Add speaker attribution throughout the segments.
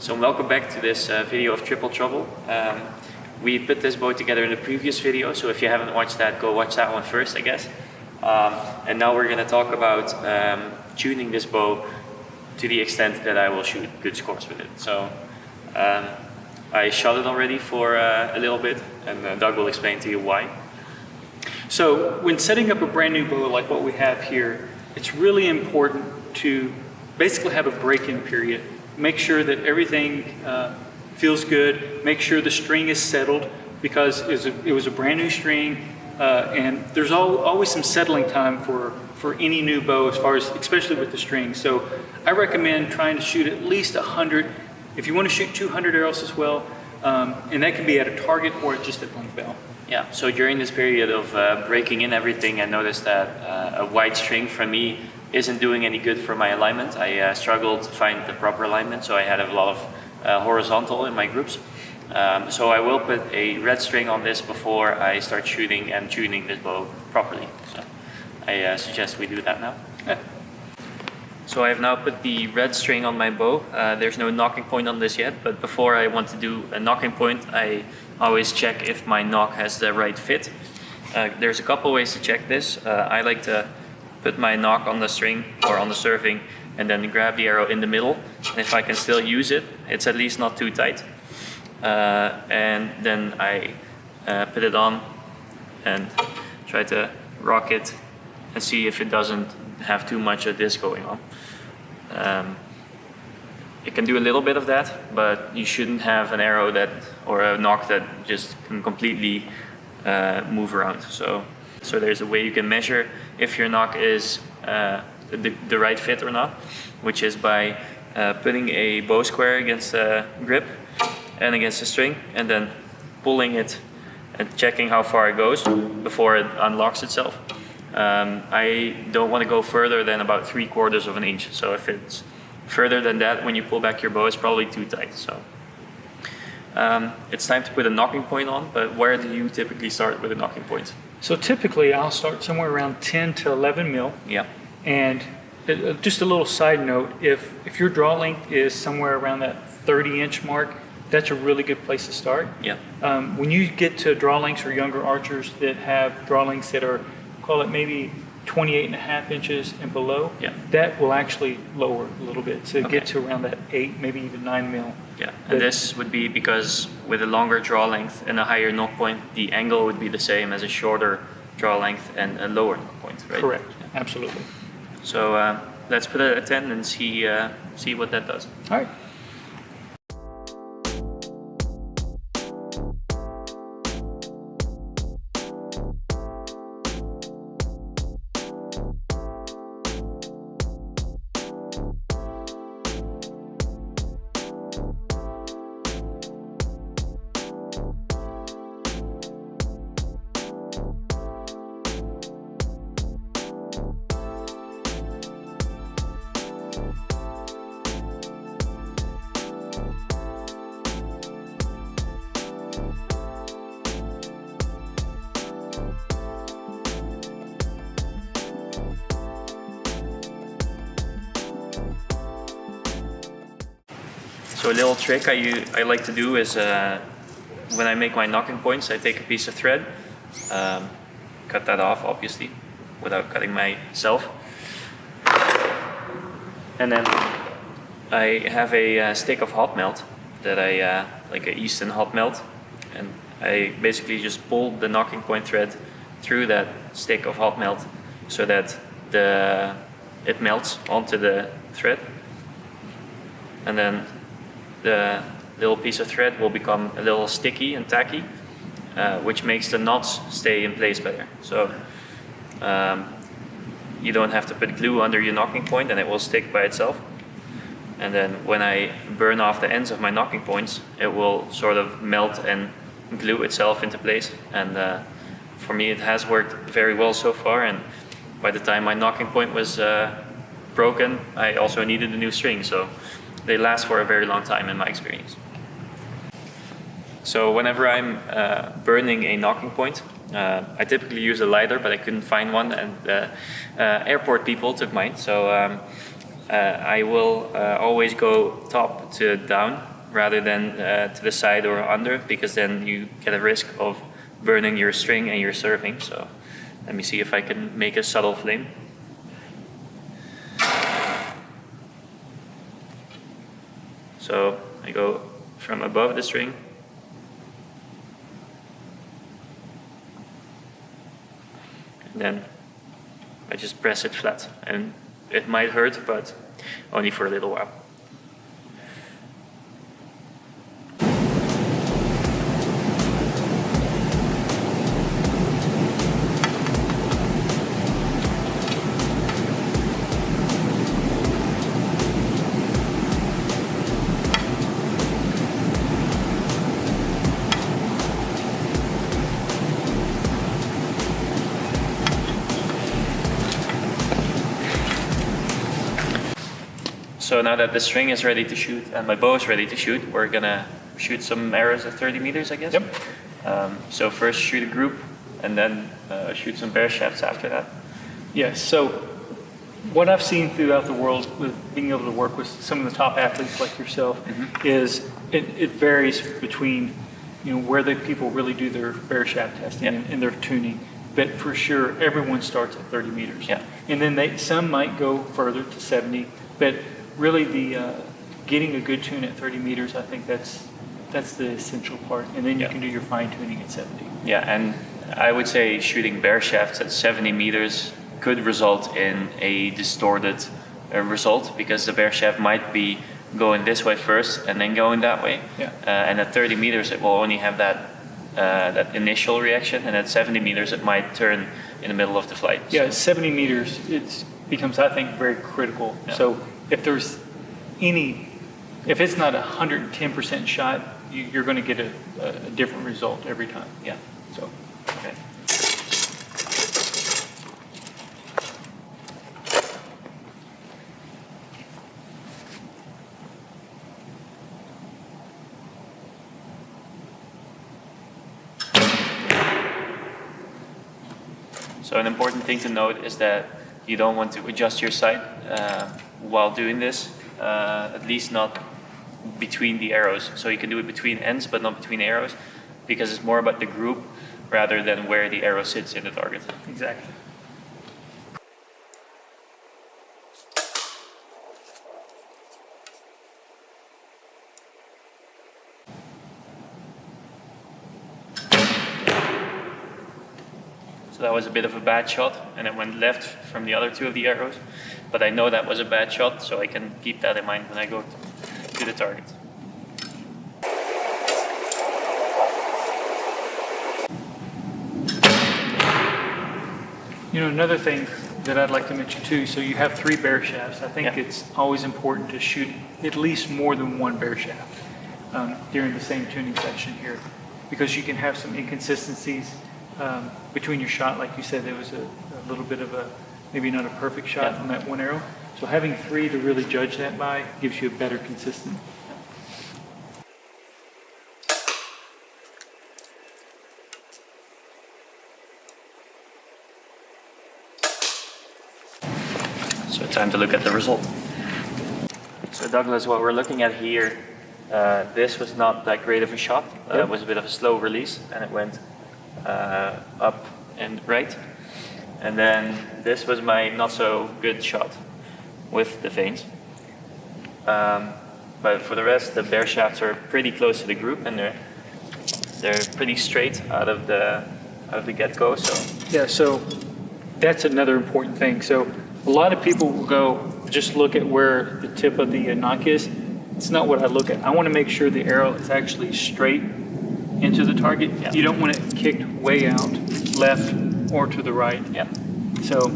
Speaker 1: So welcome back to this video of Triple Trouble. We put this bow together in the previous video, so if you haven't watched that, go watch that one first, I guess. And now we're going to talk about tuning this bow to the extent that I will shoot good scores with it. So I shot it already for a little bit, and Doug will explain to you why.
Speaker 2: So when setting up a brand new bow like what we have here, it's really important to basically have a break-in period. Make sure that everything feels good. Make sure the string is settled, because it was a brand new string, and there's always some settling time for any new bow, as far as especially with the string. So I recommend trying to shoot at least 100. If you want to shoot 200 arrows as well, and that can be at a target or just at blank bell.
Speaker 1: Yeah. So during this period of breaking in everything, I noticed that a wide string for me isn't doing any good for my alignment. I struggled to find the proper alignment, so I had a lot of horizontal in my groups. So I will put a red string on this before I start shooting and tuning this bow properly. So I suggest we do that now.
Speaker 2: Yeah.
Speaker 1: So I have now put the red string on my bow. There's no knocking point on this yet, but before I want to do a knocking point, I always check if my nock has the right fit. There's a couple ways to check this. I like to put my nock on the string or on the serving and then grab the arrow in the middle. And if I can still use it, it's at least not too tight. And then I put it on and try to rock it and see if it doesn't have too much of this going on. It can do a little bit of that, but you shouldn't have an arrow that or a nock that just can completely move around. So there's a way you can measure if your nock is the right fit or not, which is by putting a bow square against the grip and against the string, and then pulling it and checking how far it goes before it unlocks itself. I don't want to go further than about 3/4 of an inch. So if it's further than that, when you pull back your bow, it's probably too tight. So it's time to put a knocking point on, but where do you typically start with a knocking point?
Speaker 2: So typically I'll start somewhere around 10 to 11 mil.
Speaker 1: Yeah.
Speaker 2: And just a little side note, if your draw length is somewhere around that 30-inch mark, that's a really good place to start.
Speaker 1: Yeah.
Speaker 2: When you get to draw lengths or younger archers that have draw lengths that are, call it maybe 28.5 inches and below,
Speaker 1: yeah,
Speaker 2: that will actually lower a little bit to
Speaker 1: okay,
Speaker 2: get to around that 8, maybe even 9 mil.
Speaker 1: Yeah, and this would be because with a longer draw length and a higher knock point, the angle would be the same as a shorter draw length and a lower knock point, right?
Speaker 2: Correct, absolutely.
Speaker 1: So let's put it at 10 and see what that does.
Speaker 2: All right.
Speaker 1: So a little trick I like to do is when I make my knocking points, I take a piece of thread, cut that off obviously without cutting myself, and then I have a stick of hot melt that I like a Easton hot melt, and I basically just pull the knocking point thread through that stick of hot melt so that it melts onto the thread, and then the little piece of thread will become a little sticky and tacky, which makes the knots stay in place better. So you don't have to put glue under your knocking point and it will stick by itself. And then when I burn off the ends of my knocking points, it will sort of melt and glue itself into place. And for me it has worked very well so far, and by the time my knocking point was broken, I also needed a new string. So they last for a very long time in my experience. So whenever I'm burning a knocking point, I typically use a lighter, but I couldn't find one, and airport people took mine. So I will always go top to down rather than to the side or under, because then you get a risk of burning your string and your serving. So let me see if I can make a subtle flame. So I go from above the string, and then I just press it flat, and it might hurt, but only for a little while. So now that the string is ready to shoot and my bow is ready to shoot, we're gonna shoot some arrows at 30 meters, I guess.
Speaker 2: Yep.
Speaker 1: So first shoot a group, and then shoot some bear shafts after that.
Speaker 2: Yes. So what I've seen throughout the world with being able to work with some of the top athletes like yourself is it varies between where the people really do their bear shaft testing and their tuning. But for sure, everyone starts at 30 meters.
Speaker 1: Yeah.
Speaker 2: And then some might go further to 70, but really the getting a good tune at 30 meters, I think that's the essential part. And then you can do your fine tuning at 70.
Speaker 1: Yeah, and I would say shooting bear shafts at 70 meters could result in a distorted result, because the bear shaft might be going this way first and then going that way.
Speaker 2: Yeah.
Speaker 1: And at 30 meters, it will only have that initial reaction, and at 70 meters, it might turn in the middle of the flight.
Speaker 2: Yeah, at 70 meters, it becomes, I think, very critical.
Speaker 1: Yeah.
Speaker 2: So if there's if it's not 110% shot, you're going to get a different result every time.
Speaker 1: Yeah.
Speaker 2: So,
Speaker 1: Okay. So an important thing to note is that you don't want to adjust your sight while doing this, at least not between the arrows. So you can do it between ends, but not between arrows, because it's more about the group rather than where the arrow sits in the target.
Speaker 2: exactly.
Speaker 1: So that was a bit of a bad shot, and it went left from the other two of the arrows. But I know that was a bad shot, so I can keep that in mind when I go to the target.
Speaker 2: Another thing that I'd like to mention too, so you have 3 bear shafts. I think it's always important to shoot at least more than 1 bear shaft during the same tuning session here, because you can have some inconsistencies between your shot. Like you said, there was a little bit of maybe not a perfect shot on that one arrow. So having 3 to really judge that by gives you a better consistent.
Speaker 1: So time to look at the result. So Douglas, what we're looking at here, this was not that great of a shot. It was a bit of a slow release, and it went up and right. And then this was my not so good shot with the vanes. But for the rest, the bear shafts are pretty close to the group, and they're pretty straight out of the get-go.
Speaker 2: So that's another important thing. So a lot of people will go just look at where the tip of the nock is. It's not what I look at. I want to make sure the arrow is actually straight into the target.
Speaker 1: Yeah.
Speaker 2: You don't want it kicked way out, left or to the right.
Speaker 1: Yeah.
Speaker 2: So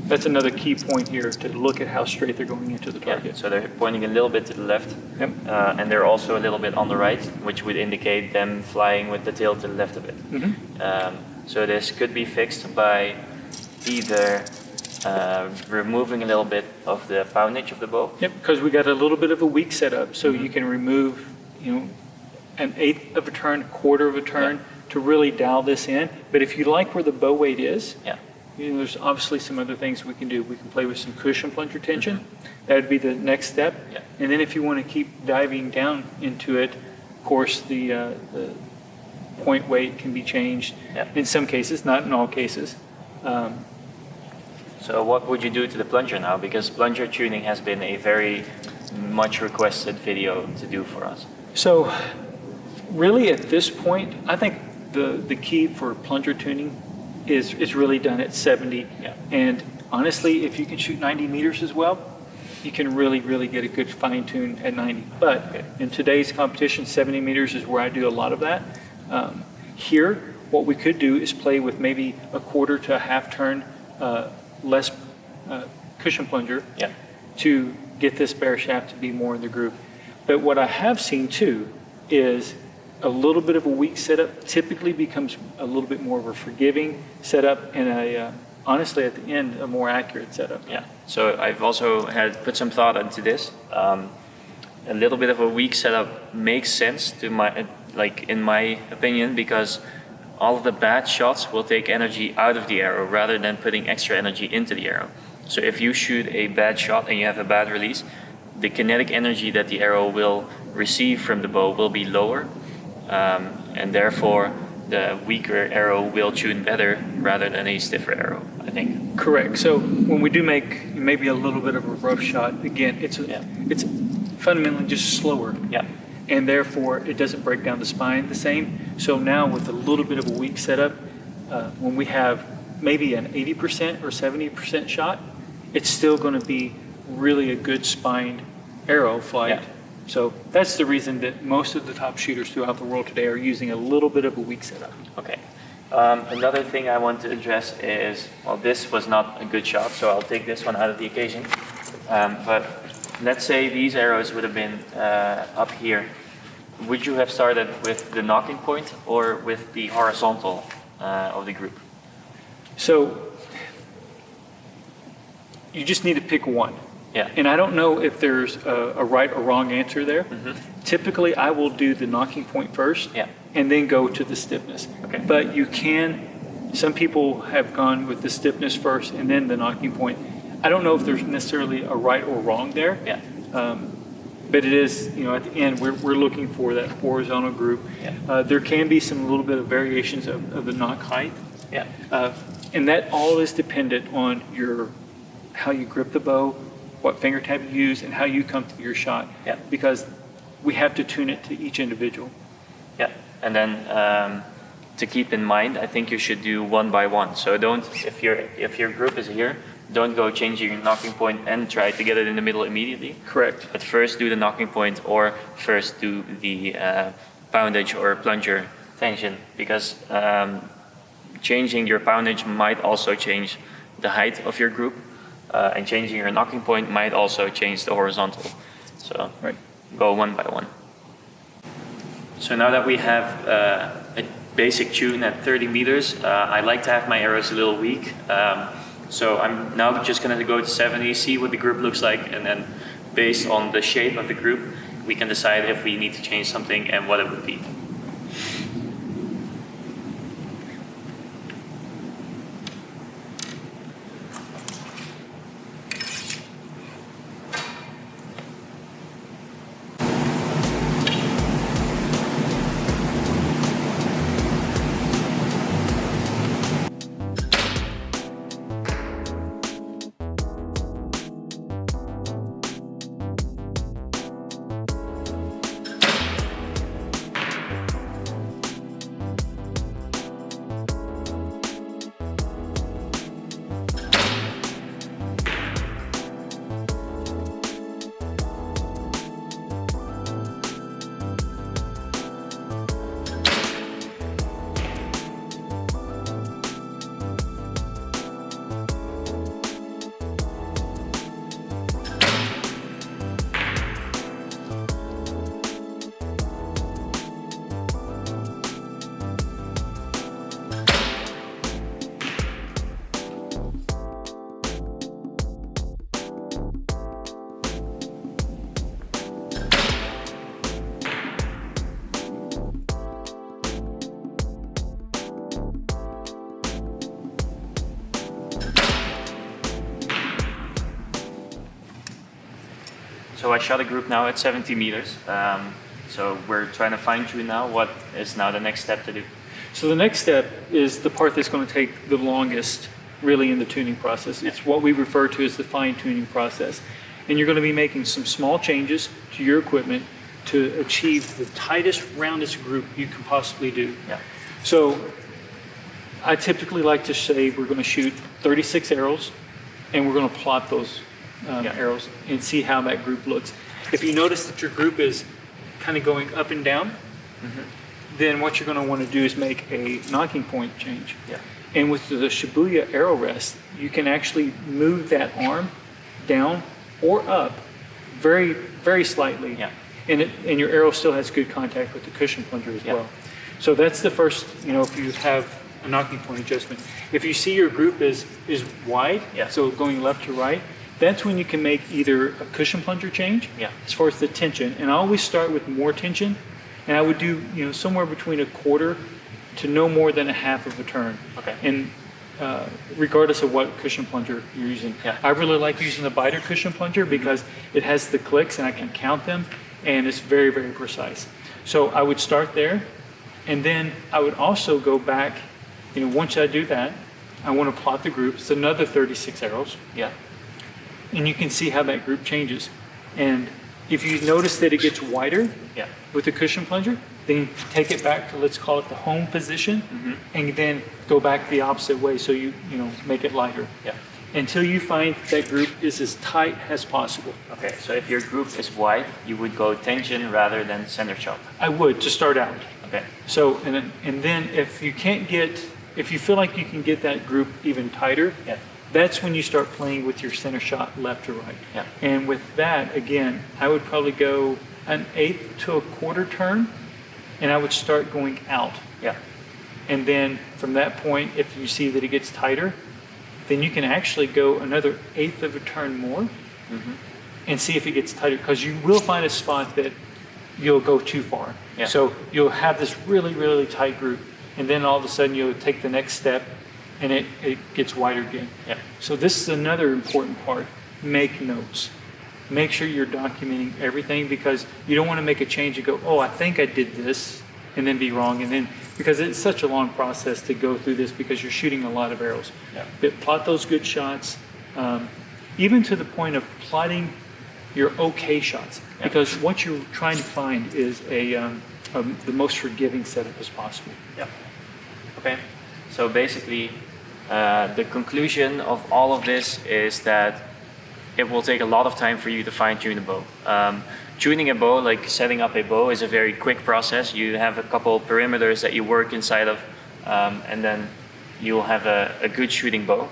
Speaker 2: that's another key point here, to look at how straight they're going into the target.
Speaker 1: Yeah. So they're pointing a little bit to the left,
Speaker 2: Yep.
Speaker 1: and they're also a little bit on the right, which would indicate them flying with the tail to the left a bit. So this could be fixed by either removing a little bit of the poundage of the bow.
Speaker 2: Yep, because we got a little bit of a weak setup, so you can remove, an eighth of a turn, quarter of a turn to really dial this in. But if you like where the bow weight is, there's obviously some other things we can do. We can play with some cushion plunger tension. That would be the next step.
Speaker 1: Yeah.
Speaker 2: And then if you want to keep diving down into it, of course, the point weight can be changed in some cases, not in all cases.
Speaker 1: So what would you do to the plunger now? Because plunger tuning has been a very much requested video to do for us.
Speaker 2: So really at this point, I think the key for plunger tuning is really done at 70.
Speaker 1: Yeah.
Speaker 2: And honestly, if you can shoot 90 meters as well, you can really, really get a good fine tune at 90. But in today's competition, 70 meters is where I do a lot of that. Here, what we could do is play with maybe a quarter to a half turn less cushion plunger to get this bare shaft to be more in the groove. But what I have seen too is a little bit of a weak setup typically becomes a little bit more of a forgiving setup and honestly at the end a more accurate setup.
Speaker 1: Yeah. So I've also had put some thought into this. A little bit of a weak setup makes sense to in my opinion, because all of the bad shots will take energy out of the arrow rather than putting extra energy into the arrow. So if you shoot a bad shot and you have a bad release, the kinetic energy that the arrow will receive from the bow will be lower, and therefore the weaker arrow will tune better rather than a stiffer arrow, I think.
Speaker 2: Correct. So when we do make maybe a little bit of a rough shot, again, it's fundamentally just slower.
Speaker 1: Yeah.
Speaker 2: And therefore it doesn't break down the spine the same. So now with a little bit of a weak setup, when we have maybe an 80% or 70% shot, it's still going to be really a good spined arrow flight.
Speaker 1: Yeah.
Speaker 2: So that's the reason that most of the top shooters throughout the world today are using a little bit of a weak setup.
Speaker 1: Okay. Another thing I want to address is, well, this was not a good shot, so I'll take this one out of the occasion. But let's say these arrows would have been up here. Would you have started with the knocking point or with the horizontal of the group?
Speaker 2: So you just need to pick one.
Speaker 1: Yeah.
Speaker 2: And I don't know if there's a right or wrong answer there. Typically, I will do the knocking point first and then go to the stiffness.
Speaker 1: Okay.
Speaker 2: But you can, some people have gone with the stiffness first and then the knocking point. I don't know if there's necessarily a right or wrong there.
Speaker 1: Yeah.
Speaker 2: But it is, at the end, we're looking for that horizontal group.
Speaker 1: Yeah.
Speaker 2: There can be some little bit of variations of the knock height.
Speaker 1: Yeah.
Speaker 2: And that all is dependent on how you grip the bow, what finger tab you use, and how you come through your shot.
Speaker 1: Yeah.
Speaker 2: Because we have to tune it to each individual.
Speaker 1: Yeah. And then to keep in mind, I think you should do one by one. So don't, if your group is here, don't go changing your knocking point and try to get it in the middle immediately.
Speaker 2: Correct.
Speaker 1: But first do the knocking point or first do the poundage or plunger tension, because changing your poundage might also change the height of your group, and changing your knocking point might also change the horizontal. So go one by one. So now that we have a basic tune at 30 meters, I like to have my arrows a little weak. So I'm now just going to go to 70, see what the group looks like, and then based on the shape of the group, we can decide if we need to change something and what it would be. So I shot a group now at 70 meters. So we're trying to fine tune now. What is now the next step to do?
Speaker 2: So the next step is the part that's going to take the longest really in the tuning process. It's what we refer to as the fine tuning process. And you're going to be making some small changes to your equipment to achieve the tightest, roundest group you can possibly do.
Speaker 1: Yeah.
Speaker 2: So I typically like to say we're going to shoot 36 arrows and we're going to plot those arrows and see how that group looks. If you notice that your group is kind of going up and down, then what you're going to want to do is make a knocking point change.
Speaker 1: Yeah.
Speaker 2: And with the Shibuya arrow rest, you can actually move that arm down or up very, very slightly.
Speaker 1: Yeah.
Speaker 2: And your arrow still has good contact with the cushion plunger as well. So that's the first, if you have a knocking point adjustment. If you see your group is wide, so going left to right, that's when you can make either a cushion plunger change as far as the tension. And I always start with more tension, and I would do somewhere between a quarter to no more than a half of a turn.
Speaker 1: Okay.
Speaker 2: And regardless of what cushion plunger you're using. I really like using the biter cushion plunger because it has the clicks and I can count them, and it's very, very precise. So I would start there, and then I would also go back. Once I do that, I want to plot the group. It's another 36 arrows.
Speaker 1: Yeah.
Speaker 2: And you can see how that group changes. And if you notice that it gets wider with the cushion plunger, then take it back to, let's call it the home position, and then go back the opposite way so you make it lighter.
Speaker 1: Yeah.
Speaker 2: Until you find that group is as tight as possible.
Speaker 1: Okay, so if your group is wide, you would go tension rather than center shot.
Speaker 2: I would, to start out.
Speaker 1: Okay.
Speaker 2: So, and then if you feel like you can get that group even tighter, that's when you start playing with your center shot left to right.
Speaker 1: Yeah.
Speaker 2: And with that, again, I would probably go an eighth to a quarter turn, and I would start going out.
Speaker 1: Yeah.
Speaker 2: And then from that point, if you see that it gets tighter, then you can actually go another eighth of a turn more and see if it gets tighter, because you will find a spot that you'll go too far.
Speaker 1: Yeah.
Speaker 2: So you'll have this really, really tight group, and then all of a sudden you'll take the next step and it gets wider again.
Speaker 1: Yeah.
Speaker 2: So this is another important part. Make notes. Make sure you're documenting everything, because you don't want to make a change and go, oh, I think I did this, and then be wrong. And then, because it's such a long process to go through this, because you're shooting a lot of arrows.
Speaker 1: Yeah.
Speaker 2: But plot those good shots, even to the point of plotting your okay shots, because what you're trying to find is the most forgiving setup as possible.
Speaker 1: Yeah. Okay. So basically, the conclusion of all of this is that it will take a lot of time for you to fine-tune a bow. Tuning a bow, like setting up a bow, is a very quick process. You have a couple perimeters that you work inside of, and then you'll have a good shooting bow.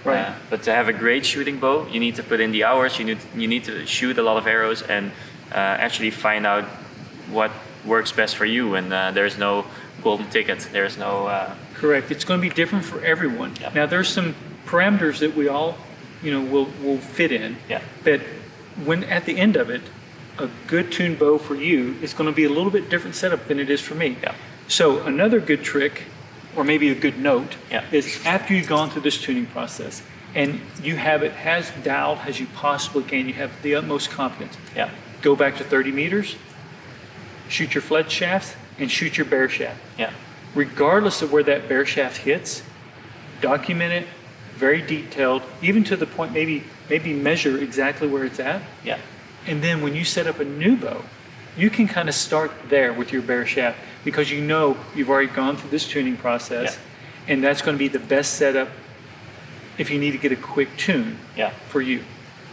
Speaker 2: Right.
Speaker 1: But to have a great shooting bow, you need to put in the hours, you need to shoot a lot of arrows and actually find out what works best for you, and there's no golden ticket. There's no...
Speaker 2: Correct. It's going to be different for everyone.
Speaker 1: Yeah.
Speaker 2: Now, there's some parameters that we all, will fit in.
Speaker 1: Yeah.
Speaker 2: But when at the end of it, a good tuned bow for you is going to be a little bit different setup than it is for me.
Speaker 1: Yeah.
Speaker 2: So another good trick, or maybe a good note,
Speaker 1: Yeah.
Speaker 2: is after you've gone through this tuning process and you have it as dialed as you possibly can, you have the utmost confidence.
Speaker 1: Yeah.
Speaker 2: Go back to 30 meters, shoot your fletch shafts, and shoot your bear shaft.
Speaker 1: Yeah.
Speaker 2: Regardless of where that bear shaft hits, document it, very detailed, even to the point maybe measure exactly where it's at.
Speaker 1: Yeah.
Speaker 2: And then when you set up a new bow, you can kind of start there with your bear shaft, because you've already gone through this tuning process, and that's going to be the best setup if you need to get a quick tune for you.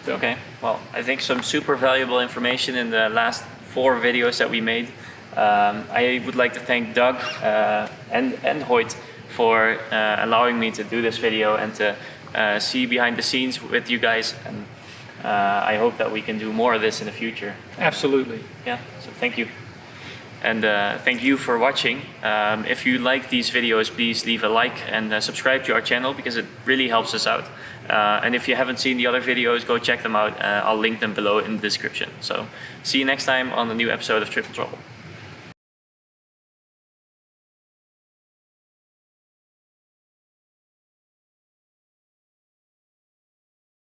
Speaker 2: So.
Speaker 1: Okay. Well, I think some super valuable information in the last 4 videos that we made. I would like to thank Doug and Hoyt for allowing me to do this video and to see behind the scenes with you guys, and I hope that we can do more of this in the future.
Speaker 2: Absolutely.
Speaker 1: Yeah, so thank you. And thank you for watching. If you like these videos, please leave a like and subscribe to our channel, because it really helps us out. And if you haven't seen the other videos, go check them out. I'll link them below in the description. So see you next time on a new episode of Triple Trouble.